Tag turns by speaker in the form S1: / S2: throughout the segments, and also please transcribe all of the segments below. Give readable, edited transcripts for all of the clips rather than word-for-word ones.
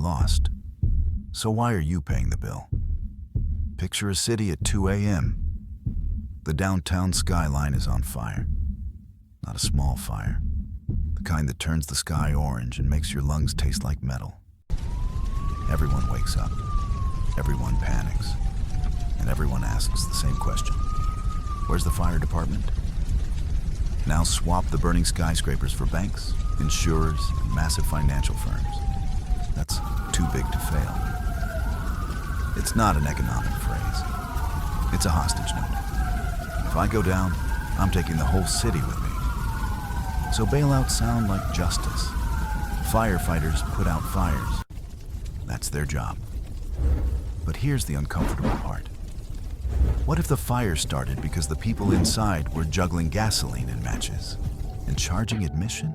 S1: lost. So why are you paying the bill? Picture a city at 2 a.m. The downtown skyline is on fire. Not a small fire. The kind that turns the sky orange and makes your lungs taste like metal. Everyone wakes up. Everyone panics. And everyone asks the same question. Where's the fire department? Now swap the burning skyscrapers for banks, insurers, and massive financial firms. That's too big to fail. It's not an economic phrase. It's a hostage note. If I go down, I'm taking the whole city with me. So bailouts sound like justice. Firefighters put out fires. That's their job. But here's the uncomfortable part. What if the fire started because the people inside were juggling gasoline and matches and charging admission?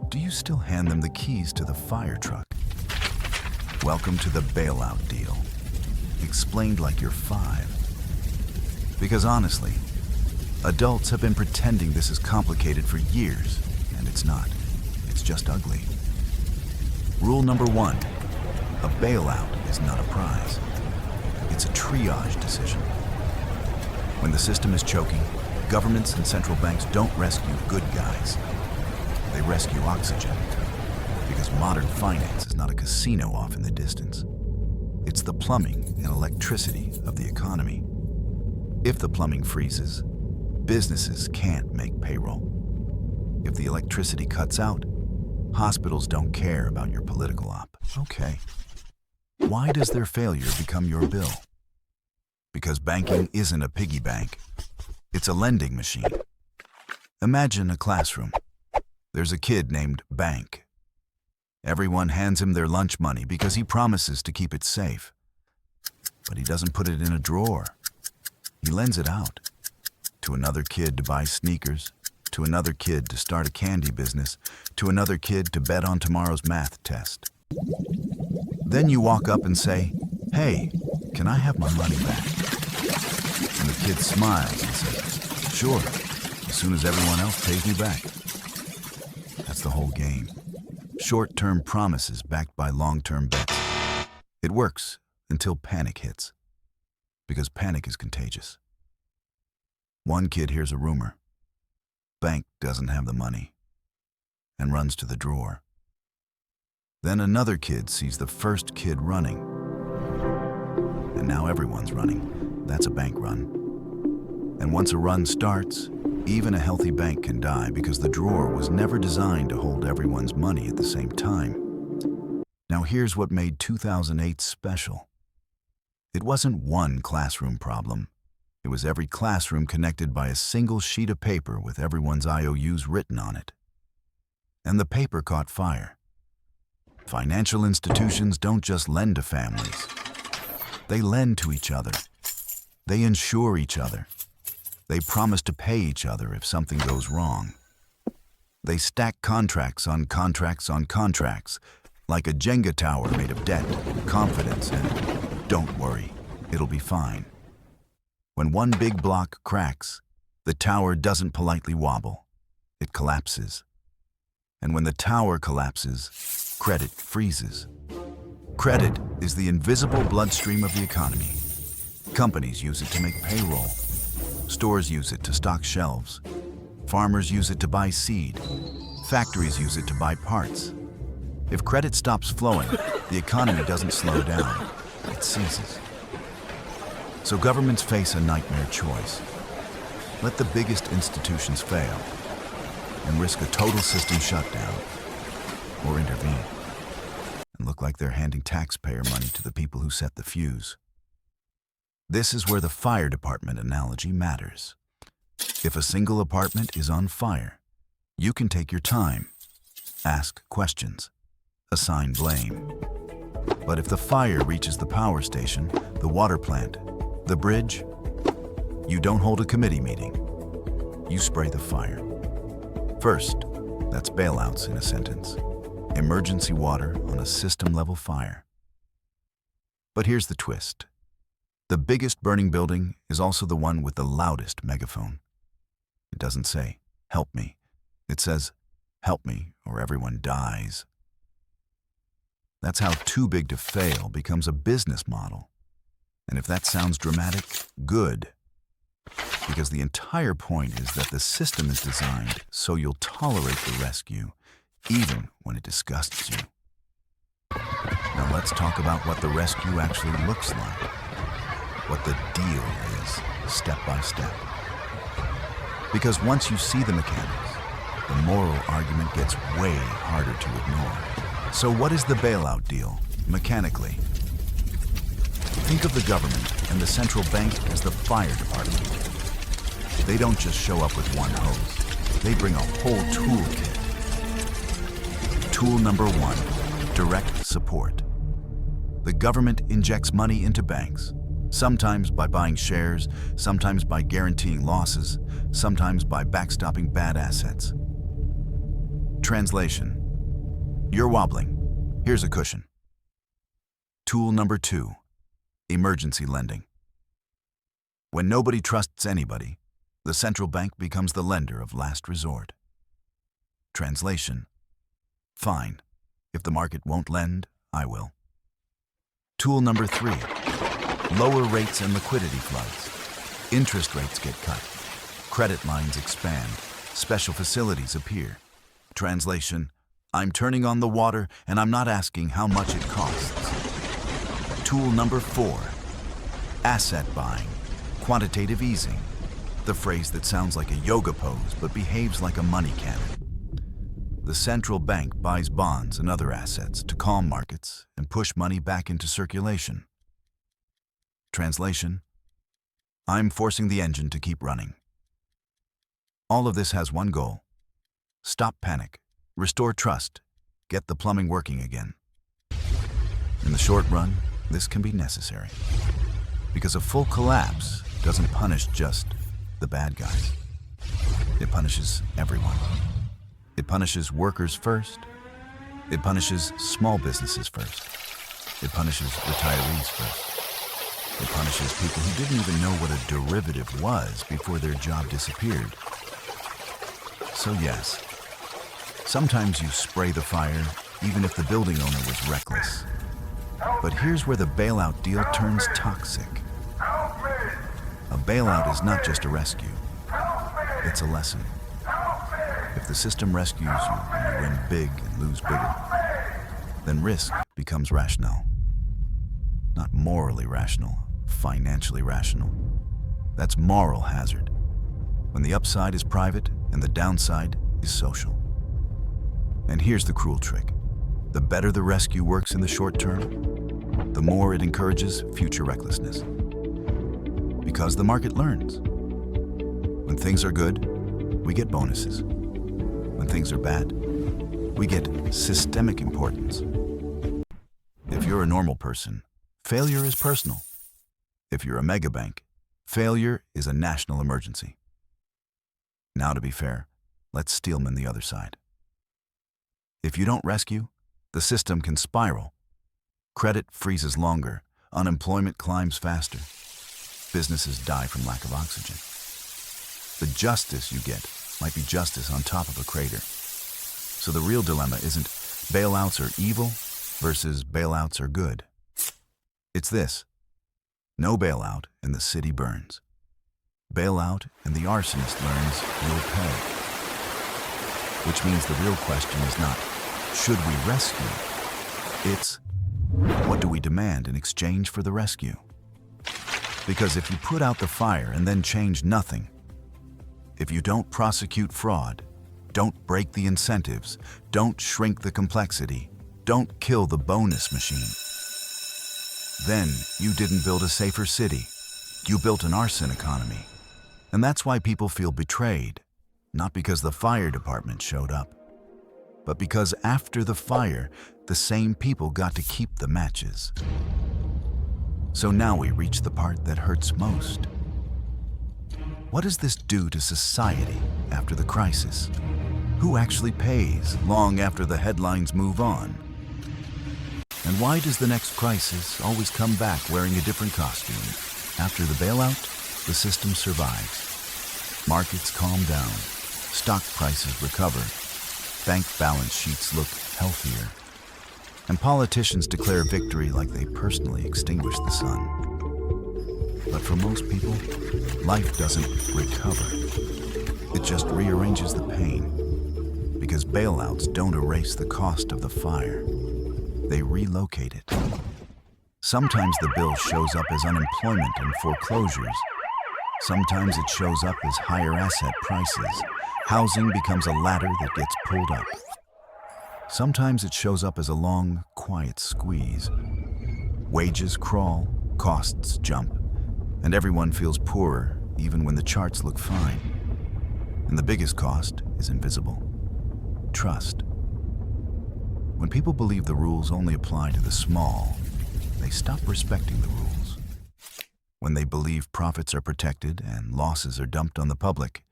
S1: Do you still hand them the keys to the fire truck? Welcome to the bailout deal. Explained like you're 5. Because honestly, adults have been pretending this is complicated for years, and it's not. It's just ugly. Rule number 1, a bailout is not a prize. It's a triage decision. When the system is choking, governments and central banks don't rescue good guys. They rescue oxygen. Because modern finance is not a casino off in the distance. It's the plumbing and electricity of the economy. If the plumbing freezes, businesses can't make payroll. If the electricity cuts out, hospitals don't care about your political op. Okay. Why does their failure become your bill? Because banking isn't a piggy bank. It's a lending machine. Imagine a classroom. There's a kid named Bank. Everyone hands him their lunch money because he promises to keep it safe. But he doesn't put it in a drawer. He lends it out. To another kid to buy sneakers, to another kid to start a candy business, to another kid to bet on tomorrow's math test. Then you walk up and say, "Hey, can I have my money back?" And the kid smiles and says, "Sure, as soon as everyone else pays me back." That's the whole game. Short-term promises backed by long-term bets. It works until panic hits. Because panic is contagious. One kid hears a rumor. Bank doesn't have the money. And runs to the drawer. Then another kid sees the first kid running. And now everyone's running. That's a bank run. And once a run starts, even a healthy bank can die because the drawer was never designed to hold everyone's money at the same time. Now here's what made 2008 special. It wasn't one classroom problem. It was every classroom connected by a single sheet of paper with everyone's IOUs written on it. And the paper caught fire. Financial institutions don't just lend to families. They lend to each other. They insure each other. They promise to pay each other if something goes wrong. They stack contracts on contracts on contracts, like a Jenga tower made of debt, confidence, and don't worry, it'll be fine. When one big block cracks, the tower doesn't politely wobble. It collapses. And when the tower collapses, credit freezes. Credit is the invisible bloodstream of the economy. Companies use it to make payroll. Stores use it to stock shelves. Farmers use it to buy seed. Factories use it to buy parts. If credit stops flowing, the economy doesn't slow down. It ceases. So governments face a nightmare choice. Let the biggest institutions fail and risk a total system shutdown, or intervene and look like they're handing taxpayer money to the people who set the fuse. This is where the fire department analogy matters. If a single apartment is on fire, you can take your time, ask questions, assign blame. But if the fire reaches the power station, the water plant, the bridge, you don't hold a committee meeting. You spray the fire. First, that's bailouts in a sentence. Emergency water on a system-level fire. But here's the twist. The biggest burning building is also the one with the loudest megaphone. It doesn't say, "Help me." It says, "Help me, or everyone dies." That's how too big to fail becomes a business model. And if that sounds dramatic, good. Because the entire point is that the system is designed so you'll tolerate the rescue, even when it disgusts you. Now let's talk about what the rescue actually looks like. What the deal is, step by step. Because once you see the mechanics, the moral argument gets way harder to ignore. So what is the bailout deal, mechanically? Think of the government and the central bank as the fire department. They don't just show up with one hose. They bring a whole toolkit. Tool number 1, direct support. The government injects money into banks, sometimes by buying shares, sometimes by guaranteeing losses, sometimes by backstopping bad assets. Translation: you're wobbling. Here's a cushion. Tool number 2, emergency lending. When nobody trusts anybody, the central bank becomes the lender of last resort. Translation: fine. If the market won't lend, I will. Tool number 3, lower rates and liquidity floods. Interest rates get cut. Credit lines expand. Special facilities appear. Translation: I'm turning on the water and I'm not asking how much it costs. Tool number 4, asset buying, quantitative easing. The phrase that sounds like a yoga pose but behaves like a money cannon. The central bank buys bonds and other assets to calm markets and push money back into circulation. Translation: I'm forcing the engine to keep running. All of this has one goal: stop panic, restore trust, get the plumbing working again. In the short run, this can be necessary, because a full collapse doesn't punish just the bad guys. It punishes everyone. It punishes workers first. It punishes small businesses first. It punishes retirees first. It punishes people who didn't even know what a derivative was before their job disappeared. So yes, sometimes you spray the fire even if the building owner was reckless. But here's where the bailout deal turns toxic. A bailout is not just a rescue. It's a lesson. If the system rescues you and you win big and lose bigger, then risk becomes rational. Not morally rational, financially rational. That's moral hazard. When the upside is private and the downside is social. And here's the cruel trick. The better the rescue works in the short term, the more it encourages future recklessness. Because the market learns. When things are good, we get bonuses. When things are bad, we get systemic importance. If you're a normal person, failure is personal. If you're a mega bank, failure is a national emergency. Now, to be fair, let's steelman the other side. If you don't rescue, the system can spiral. Credit freezes longer, unemployment climbs faster. Businesses die from lack of oxygen. The justice you get might be justice on top of a crater. So the real dilemma isn't bailouts are evil versus bailouts are good. It's this: no bailout and the city burns. Bailout and the arsonist learns you'll pay. Which means the real question is not, should we rescue? It's, what do we demand in exchange for the rescue? Because if you put out the fire and then change nothing, if you don't prosecute fraud, don't break the incentives, don't shrink the complexity, don't kill the bonus machine, then you didn't build a safer city. You built an arson economy. And that's why people feel betrayed, not because the fire department showed up, but because after the fire, the same people got to keep the matches. So now we reach the part that hurts most. What does this do to society after the crisis? Who actually pays long after the headlines move on? And why does the next crisis always come back wearing a different costume? After the bailout, the system survives. Markets calm down. Stock prices recover. Bank balance sheets look healthier. And politicians declare victory like they personally extinguished the sun. But for most people, life doesn't recover. It just rearranges the pain. Because bailouts don't erase the cost of the fire. They relocate it. Sometimes the bill shows up as unemployment and foreclosures. Sometimes it shows up as higher asset prices. Housing becomes a ladder that gets pulled up. Sometimes it shows up as a long, quiet squeeze. Wages crawl, costs jump, and everyone feels poorer even when the charts look fine. And the biggest cost is invisible. Trust. When people believe the rules only apply to the small, they stop respecting the rules. When they believe profits are protected and losses are dumped on the public,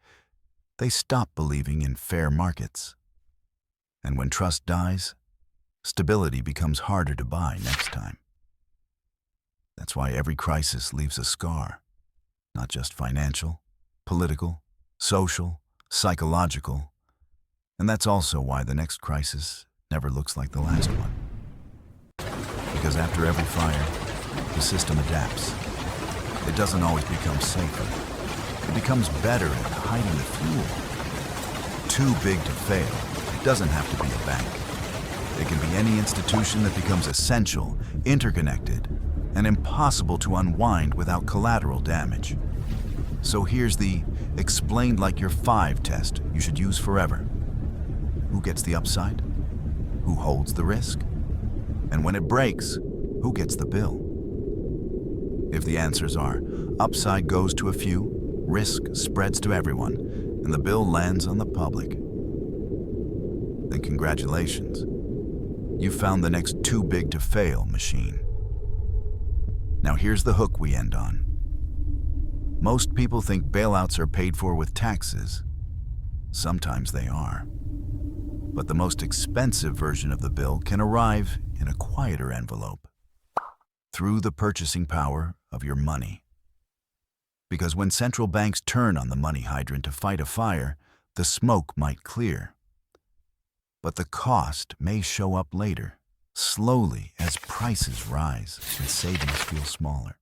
S1: they stop believing in fair markets. And when trust dies, stability becomes harder to buy next time. That's why every crisis leaves a scar, not just financial, political, social, psychological. And that's also why the next crisis never looks like the last one. Because after every fire, the system adapts. It doesn't always become safer. It becomes better at hiding the fuel. Too big to fail doesn't have to be a bank. It can be any institution that becomes essential, interconnected, and impossible to unwind without collateral damage. So here's the explained like you're 5 test you should use forever. Who gets the upside? Who holds the risk? And when it breaks, who gets the bill? If the answers are upside goes to a few, risk spreads to everyone, and the bill lands on the public, then congratulations. You found the next too big to fail machine. Now here's the hook we end on. Most people think bailouts are paid for with taxes. Sometimes they are. But the most expensive version of the bill can arrive in a quieter envelope, through the purchasing power of your money. Because when central banks turn on the money hydrant to fight a fire, the smoke might clear. But the cost may show up later, slowly as prices rise and savings feel smaller.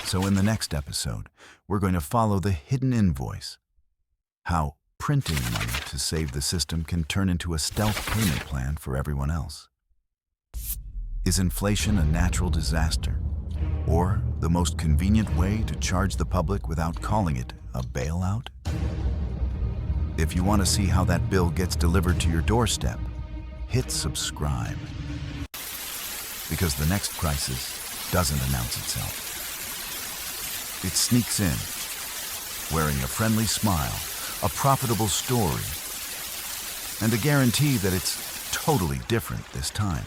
S1: So in the next episode, we're going to follow the hidden invoice, how printing money to save the system can turn into a stealth payment plan for everyone else. Is inflation a natural disaster, or the most convenient way to charge the public without calling it a bailout? If you want to see how that bill gets delivered to your doorstep, hit subscribe. Because the next crisis doesn't announce itself. It sneaks in, wearing a friendly smile, a profitable story, and a guarantee that it's totally different this time.